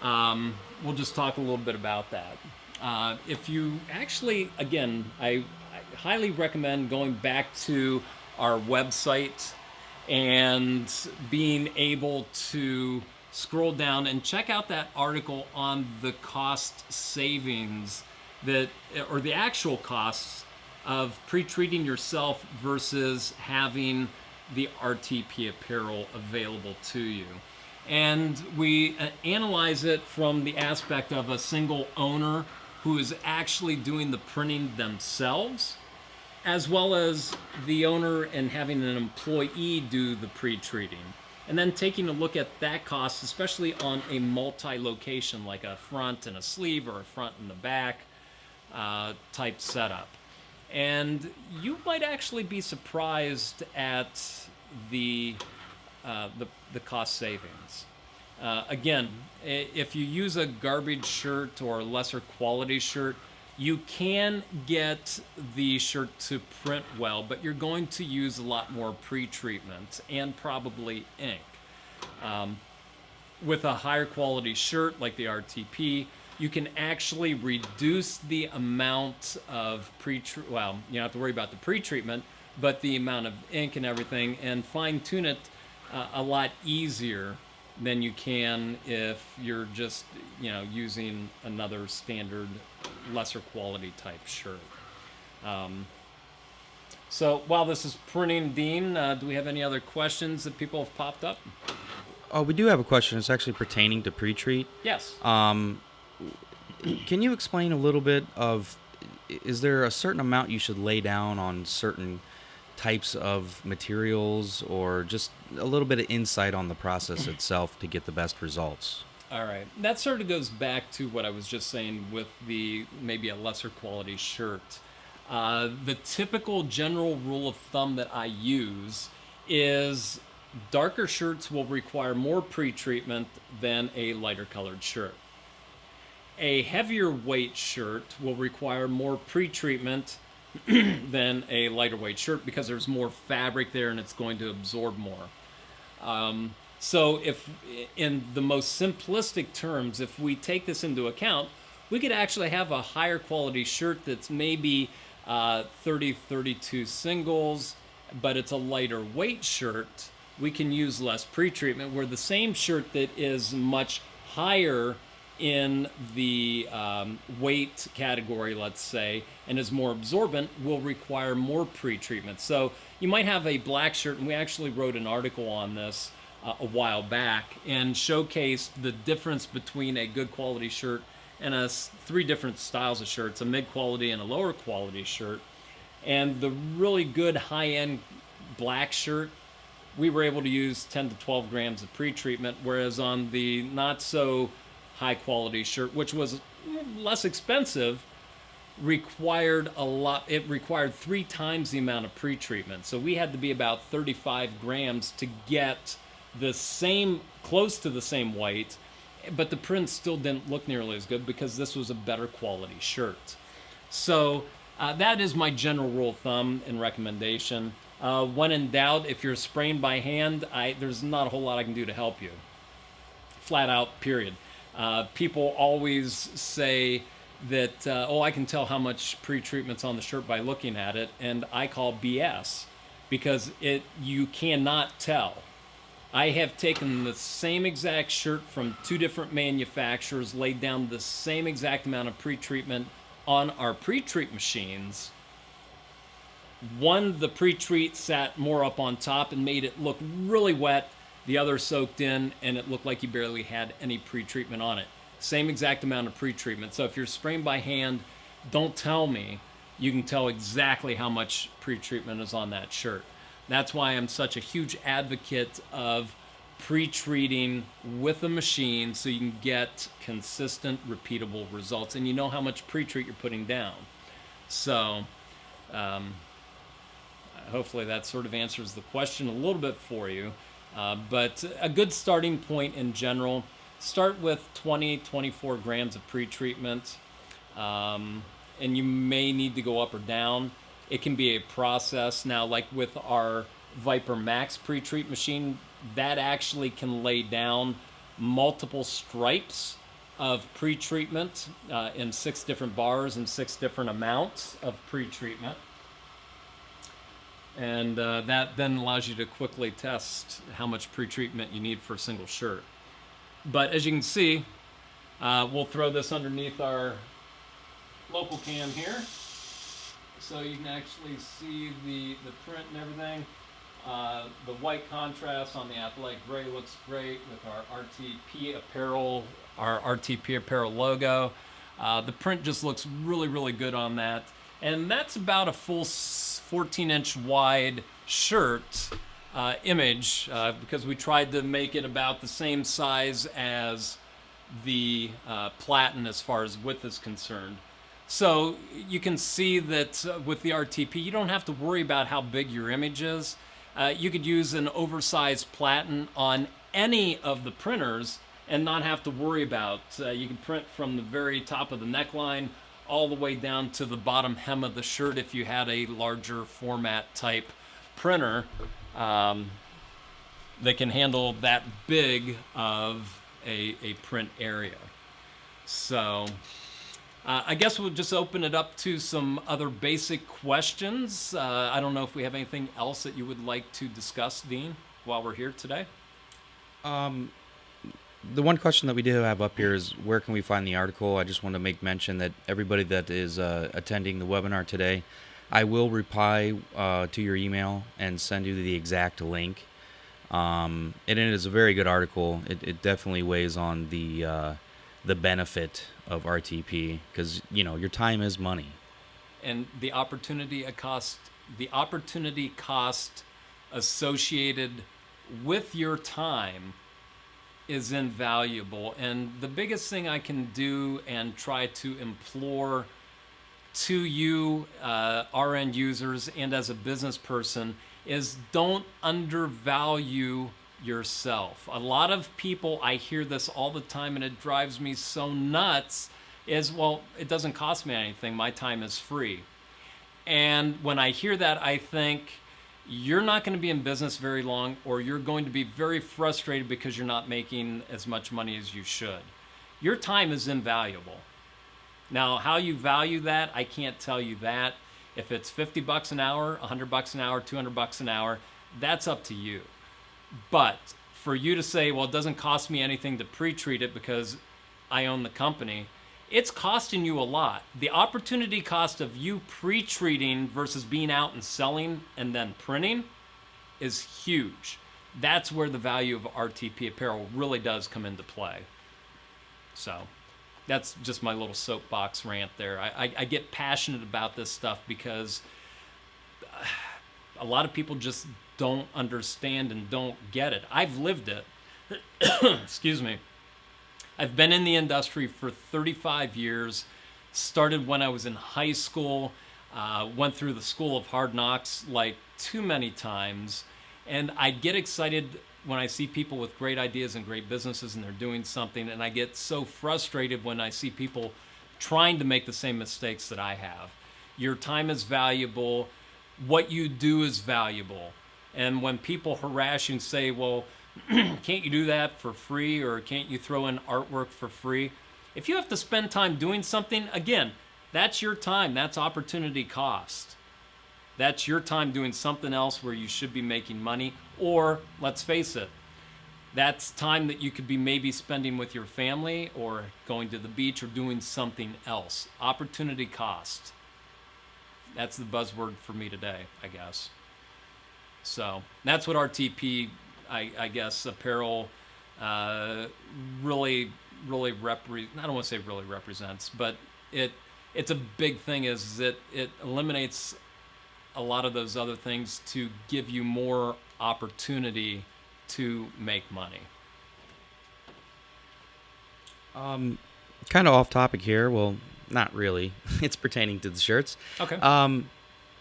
we'll just talk a little bit about that. If you actually, again, I highly recommend going back to our website and being able to scroll down and check out that article on the cost savings that, or the actual costs of pre-treating yourself versus having the RTP apparel available to you. And we analyze it from the aspect of a single owner who is actually doing the printing themselves, as well as the owner and having an employee do the pre-treating. And then taking a look at that cost, especially on a multi-location, like a front and a sleeve or a front and the back type setup. And you might actually be surprised at the cost savings. Again, if you use a garbage shirt or a lesser quality shirt, you can get the shirt to print well, but you're going to use a lot more pre-treatment and probably ink. With a higher quality shirt like the RTP, you can actually reduce the amount of well, you don't have to worry about the pre-treatment, but the amount of ink and everything, and fine-tune it a lot easier than you can if you're just, using another standard, lesser quality type shirt. So while this is printing, Dean, do we have any other questions that people have popped up? Oh, we do have a question. It's actually pertaining to Pretreat. Yes. Can you explain a little bit of, is there a certain amount you should lay down on certain types of materials, or just a little bit of insight on the process itself to get the best results? All right. That sort of goes back to what I was just saying with the maybe a lesser quality shirt. The typical general rule of thumb that I use is darker shirts will require more pre-treatment than a lighter colored shirt. A heavier weight shirt will require more pre-treatment than a lighter weight shirt because there's more fabric there and it's going to absorb more. So if, in the most simplistic terms, if we take this into account, we could actually have a higher quality shirt that's maybe 30-32 singles, but it's a lighter weight shirt. We can use less pre-treatment, where the same shirt that is much higher in the weight category, let's say, and is more absorbent, will require more pre-treatment. So you might have a black shirt, and we actually wrote an article on this a while back and showcased the difference between a good quality shirt and three different styles of shirts, a mid-quality and a lower quality shirt. And the really good high-end black shirt, we were able to use 10 to 12 grams of pre-treatment, whereas on the not so high quality shirt, which was less expensive, required a lot. It required 3 times the amount of pre-treatment. So we had to be about 35 grams to get the same, close to the same weight, but the print still didn't look nearly as good because this was a better quality shirt. So that is my general rule of thumb and recommendation. When in doubt, if you're spraying by hand, there's not a whole lot I can do to help you. Flat out, period. People always say that, I can tell how much pre-treatment's on the shirt by looking at it, and I call BS, because you cannot tell. I have taken the same exact shirt from 2 different manufacturers, laid down the same exact amount of pre-treatment on our pre-treat machines. One, the pre-treat sat more up on top and made it look really wet. The other soaked in, and it looked like you barely had any pre-treatment on it. Same exact amount of pre-treatment. So if you're spraying by hand, don't tell me. You can tell exactly how much pre-treatment is on that shirt. That's why I'm such a huge advocate of pre-treating with a machine, so you can get consistent, repeatable results, and you know how much pre-treat you're putting down. So hopefully that sort of answers the question a little bit for you. But a good starting point in general, start with 24 grams of pre-treatment. And you may need to go up or down. It can be a process. Now, like with our Viper Max pre-treat machine, that actually can lay down multiple stripes of pre-treatment in 6 different bars and 6 different amounts of pre-treatment. And that then allows you to quickly test how much pre-treatment you need for a single shirt. But as you can see, we'll throw this underneath our local cam here, so you can actually see the print and everything. The white contrast on the athletic gray looks great with our RTP Apparel, our RTP Apparel logo. The print just looks really, really good on that. And that's about a full 14-inch wide shirt image because we tried to make it about the same size as the platen as far as width is concerned. So you can see that with the RTP, you don't have to worry about how big your image is. You could use an oversized platen on any of the printers and not have to worry about. You can print from the very top of the neckline all the way down to the bottom hem of the shirt if you had a larger format type printer that can handle that big of a print area. So I guess we'll just open it up to some other basic questions. I don't know if we have anything else that you would like to discuss, Dean, while we're here today. The one question that we do have up here is where can we find the article? I just want to make mention that everybody that is attending the webinar today, I will reply to your email and send you the exact link. And it is a very good article. It definitely weighs on the benefit of RTP because your time is money. And the opportunity cost associated with your time is invaluable. And the biggest thing I can do and try to implore to you, our end users, and as a business person, is don't undervalue yourself. A lot of people, I hear this all the time and it drives me so nuts, is, well, it doesn't cost me anything, my time is free. And when I hear that, I think you're not going to be in business very long, or you're going to be very frustrated because you're not making as much money as you should. Your time is invaluable. Now, how you value that, I can't tell you that. If it's $50 an hour, $100 an hour, $200 an hour, that's up to you. But for you to say, well, it doesn't cost me anything to pre-treat it because I own the company, it's costing you a lot. The opportunity cost of you pre-treating versus being out and selling and then printing is huge. That's where the value of RTP Apparel really does come into play. So that's just my little soapbox rant there. I get passionate about this stuff because a lot of people just don't understand and don't get it. I've lived it. Excuse me. I've been in the industry for 35 years, started when I was in high school, went through the school of hard knocks like too many times, and I get excited when I see people with great ideas and great businesses and they're doing something, and I get so frustrated when I see people trying to make the same mistakes that I have. Your time is valuable. What you do is valuable. And when people harass you and say, well, can't you do that for free, or can't you throw in artwork for free? If you have to spend time doing something, again, that's your time. That's opportunity cost. That's your time doing something else where you should be making money. Or, let's face it, that's time that you could be maybe spending with your family or going to the beach or doing something else. Opportunity cost. That's the buzzword for me today, I guess. So that's what RTP, I guess, apparel really I don't want to say really represents, but it's a big thing. Is it eliminates a lot of those other things to give you more opportunity to make money. Kind of off topic here. Well, not really. It's pertaining to the shirts. Okay.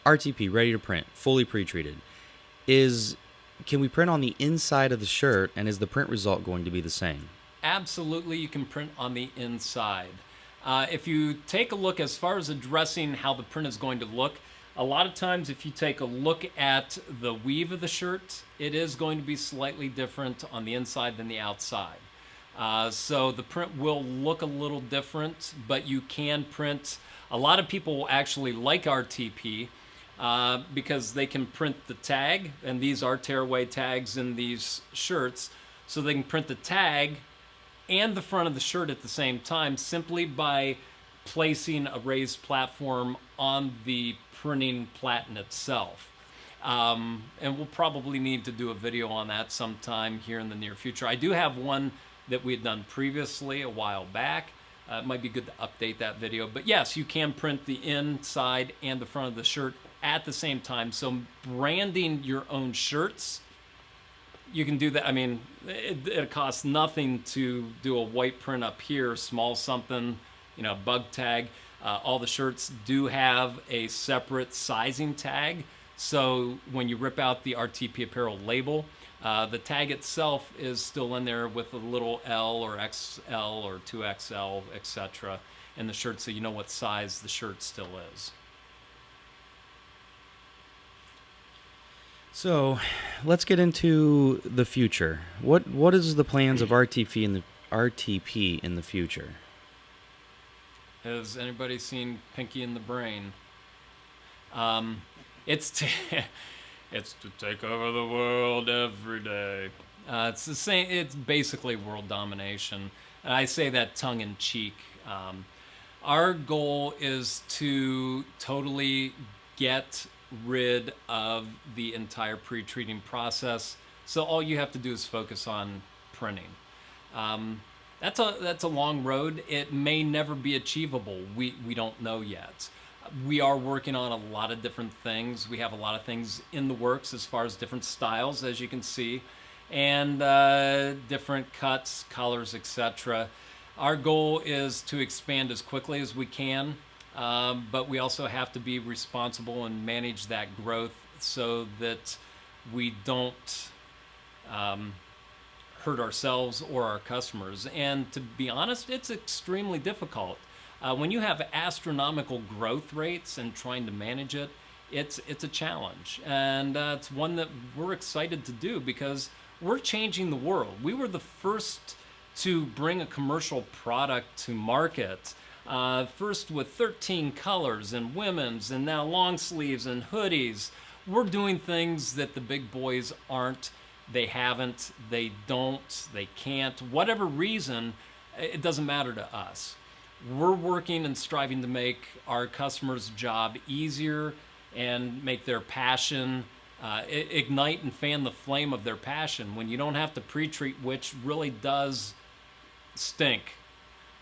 RTP, ready to print, fully pre-treated. Can we print on the inside of the shirt, and is the print result going to be the same? Absolutely, you can print on the inside. If you take a look as far as addressing how the print is going to look, a lot of times if you take a look at the weave of the shirt, it is going to be slightly different on the inside than the outside. So the print will look a little different, but you can print. A lot of people actually like RTP because they can print the tag, and these are tearaway tags in these shirts, so they can print the tag and the front of the shirt at the same time simply by placing a raised platform on the printing platen itself. And we'll probably need to do a video on that sometime here in the near future. I do have one that we had done previously a while back. It might be good to update that video. But yes, you can print the inside and the front of the shirt at the same time. So branding your own shirts, you can do that. I mean, it costs nothing to do a white print up here, small something, bug tag. All the shirts do have a separate sizing tag. So when you rip out the RTP Apparel label, the tag itself is still in there with a little L or XL or 2XL, etc. in the shirt, so you know what size the shirt still is. So, let's get into the future. What is the plans of RTP in the future? Has anybody seen Pinky and the Brain? It's it's to take over the world every day. It's the same. It's basically world domination. And I say that tongue in cheek. Our goal is to totally get rid of the entire pre-treating process. So all you have to do is focus on printing. That's a long road. It may never be achievable. We don't know yet. We are working on a lot of different things. We have a lot of things in the works as far as different styles, as you can see, and different cuts, colors, etc. Our goal is to expand as quickly as we can, but we also have to be responsible and manage that growth so that we don't hurt ourselves or our customers. And to be honest, it's extremely difficult. When you have astronomical growth rates and trying to manage it, it's a challenge. And it's one that we're excited to do because we're changing the world. We were the first to bring a commercial product to market. First with 13 colors and women's, and now long sleeves and hoodies. We're doing things that the big boys aren't. They haven't, they don't, they can't. Whatever reason, it doesn't matter to us. We're working and striving to make our customers' job easier and make their passion, ignite and fan the flame of their passion when you don't have to pre-treat, which really does stink.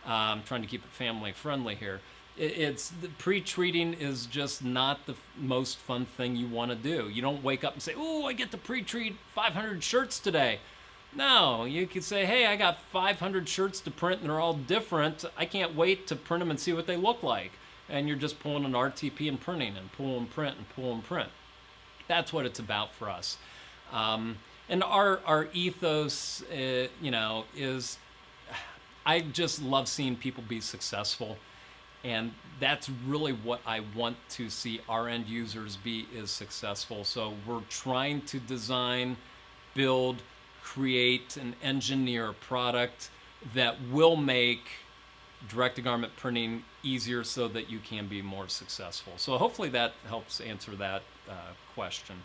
I'm trying to keep it family friendly here. It's pre-treating is just not the most fun thing you want to do. You don't wake up and say, "Oh, I get to pre-treat 500 shirts today." No, you could say, "Hey, I got 500 shirts to print and they're all different. I can't wait to print them and see what they look like." And you're just pulling an RTP and printing and pull and print and pull and print. That's what it's about for us. And our ethos, is I just love seeing people be successful. And that's really what I want to see our end users be, is successful. So we're trying to design, build, create, and engineer a product that will make direct-to-garment printing easier so that you can be more successful. So hopefully that helps answer that question.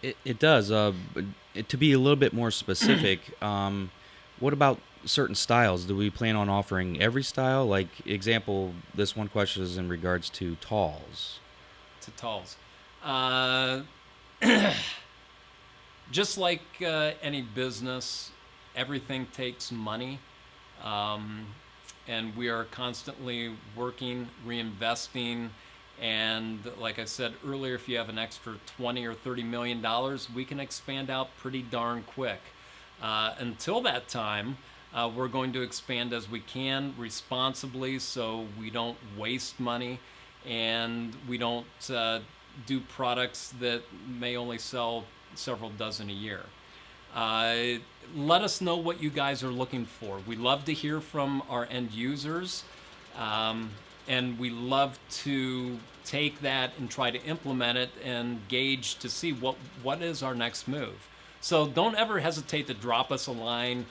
It does. To be a little bit more specific, what about certain styles? Do we plan on offering every style? Like, example, this one question is in regards to talls. To talls. Just like any business, everything takes money. And we are constantly working, reinvesting. And like I said earlier, if you have an extra $20 or $30 million, we can expand out pretty darn quick. Until that time, we're going to expand as we can responsibly so we don't waste money. and we don't do products that may only sell several dozen a year. Let us know what you guys are looking for. We love to hear from our end users, and we love to take that and try to implement it and gauge to see what is our next move. So don't ever hesitate to drop us a line,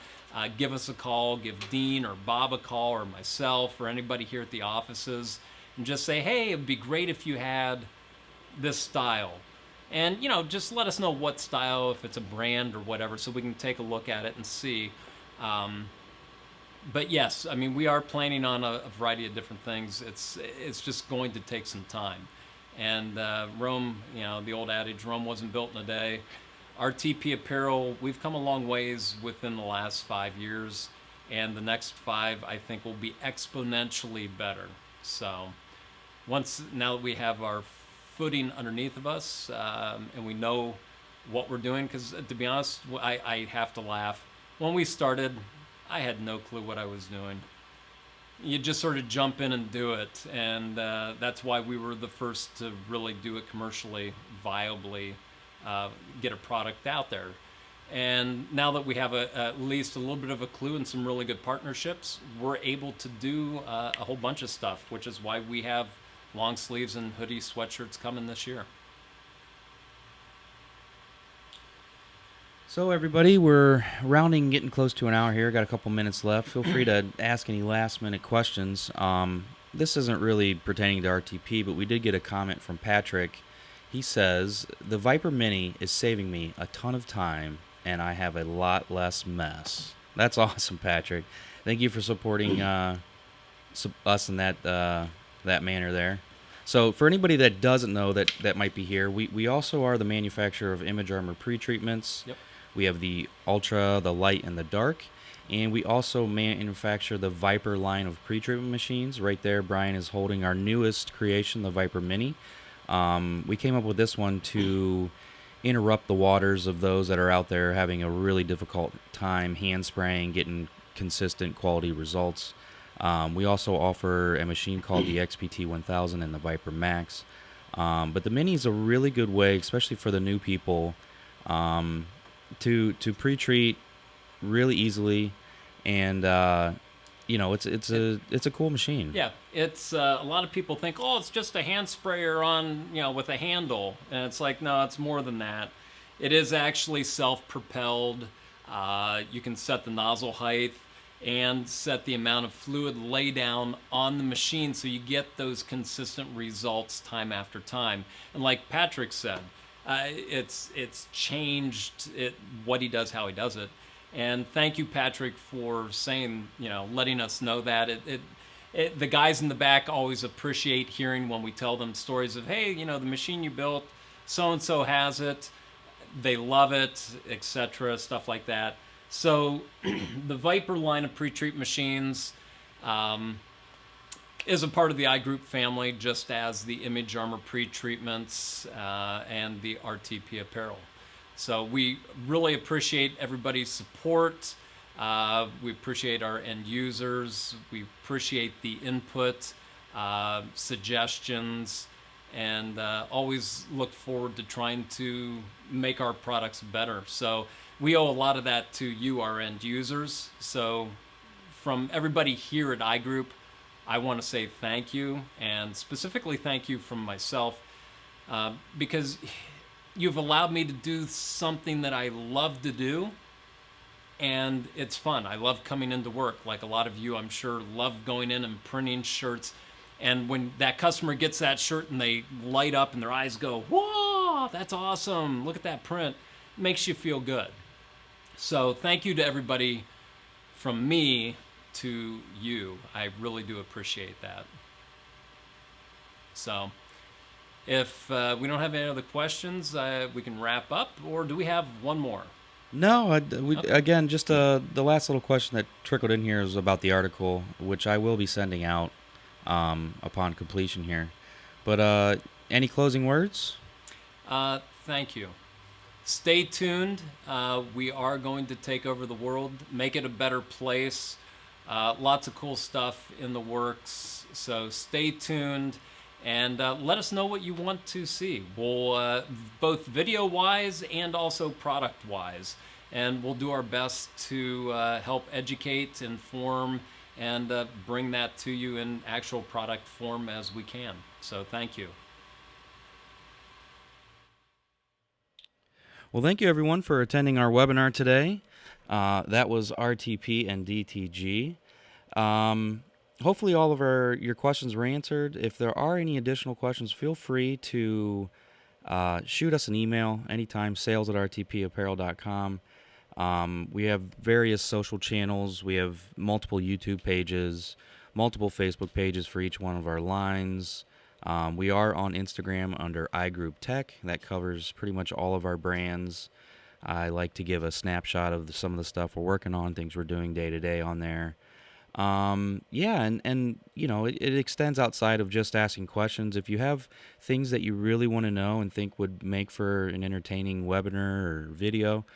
give us a call, give Dean or Bob a call, or myself or anybody here at the offices, and just say, hey, it'd be great if you had this style. And, just let us know what style, if it's a brand or whatever, so we can take a look at it and see. But yes, I mean, we are planning on a variety of different things. It's just going to take some time. And Rome, the old adage, Rome wasn't built in a day. RTP Apparel, we've come a long ways within the last 5 years, and the next 5, I think, will be exponentially better. So now that we have our footing underneath of us, and we know what we're doing, because to be honest, I have to laugh. When we started, I had no clue what I was doing. You just sort of jump in and do it, and that's why we were the first to really do it commercially, viably, get a product out there. And now that we have at least a little bit of a clue and some really good partnerships, we're able to do a whole bunch of stuff, which is why we have long sleeves and hoodie sweatshirts coming this year. So everybody, we're getting close to an hour here. Got a couple minutes left. Feel free to ask any last-minute questions. This isn't really pertaining to RTP, but we did get a comment from Patrick. He says, the Viper Mini is saving me a ton of time, and I have a lot less mess. That's awesome, Patrick. Thank you for supporting us in that manner there. So for anybody that doesn't know that might be here, we also are the manufacturer of Image Armor pre-treatments. Yep. We have the Ultra, the Light, and the Dark. And we also manufacture the Viper line of pre-treatment machines. Right there, Brian is holding our newest creation, the Viper Mini. We came up with this one to interrupt the waters of those that are out there having a really difficult time hand spraying, getting consistent quality results. We also offer a machine called the XPT 1000 and the Viper Max. But the Mini is a really good way, especially for the new people, to pre-treat really easily, and it's a cool machine. Yeah, it's a lot of people think, oh, it's just a hand sprayer on with a handle, and it's like, no, it's more than that. It is actually self-propelled. You can set the nozzle height and set the amount of fluid lay down on the machine, so you get those consistent results time after time. And like Patrick said, it's changed what he does, how he does it. And thank you, Patrick, for saying, letting us know that. The guys in the back always appreciate hearing when we tell them stories of, hey, the machine you built, so-and-so has it, they love it, etc., stuff like that. So the Viper line of pre-treat machines is a part of the iGroup family, just as the Image Armor pre-treatments and the RTP Apparel. So we really appreciate everybody's support. We appreciate our end users. We appreciate the input, suggestions, and always look forward to trying to make our products better. So we owe a lot of that to you, our end users. So from everybody here at iGroup, I want to say thank you, and specifically thank you from myself, because you've allowed me to do something that I love to do, and it's fun. I love coming into work. Like a lot of you, I'm sure, love going in and printing shirts. And when that customer gets that shirt and they light up and their eyes go, whoa, that's awesome, look at that print, it makes you feel good. So thank you to everybody from me to you. I really do appreciate that. So if we don't have any other questions, we can wrap up, or do we have one more? No, Okay. again, just the last little question that trickled in here is about the article, which I will be sending out upon completion here. But any closing words? Thank you. Stay tuned. We are going to take over the world, make it a better place. Lots of cool stuff in the works. So stay tuned. and let us know what you want to see. We'll both video-wise and also product-wise, and we'll do our best to help educate, inform, and bring that to you in actual product form as we can. So thank you. Well, thank you everyone for attending our webinar today. That was RTP and DTG. Hopefully all of your questions were answered. If there are any additional questions, feel free to shoot us an email anytime, sales@rtpapparel.com. We have various social channels. We have multiple YouTube pages, multiple Facebook pages for each one of our lines. We are on Instagram under iGroup Tech. That covers pretty much all of our brands. I like to give a snapshot of some of the stuff we're working on, things we're doing day to day on there. Yeah, and you know, it extends outside of just asking questions. If you have things that you really want to know and think would make for an entertaining webinar or video,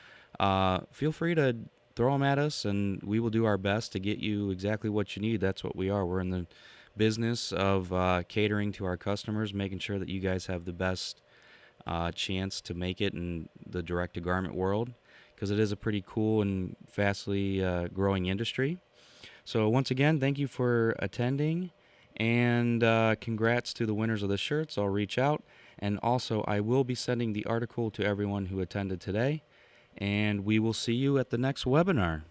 feel free to throw them at us, and we will do our best to get you exactly what you need. That's what we are. We're in the business of catering to our customers, making sure that you guys have the best chance to make it in the direct-to-garment world, because it is a pretty cool and fastly growing industry. So once again, thank you for attending, and congrats to the winners of the shirts. I'll reach out, and also I will be sending the article to everyone who attended today, and we will see you at the next webinar.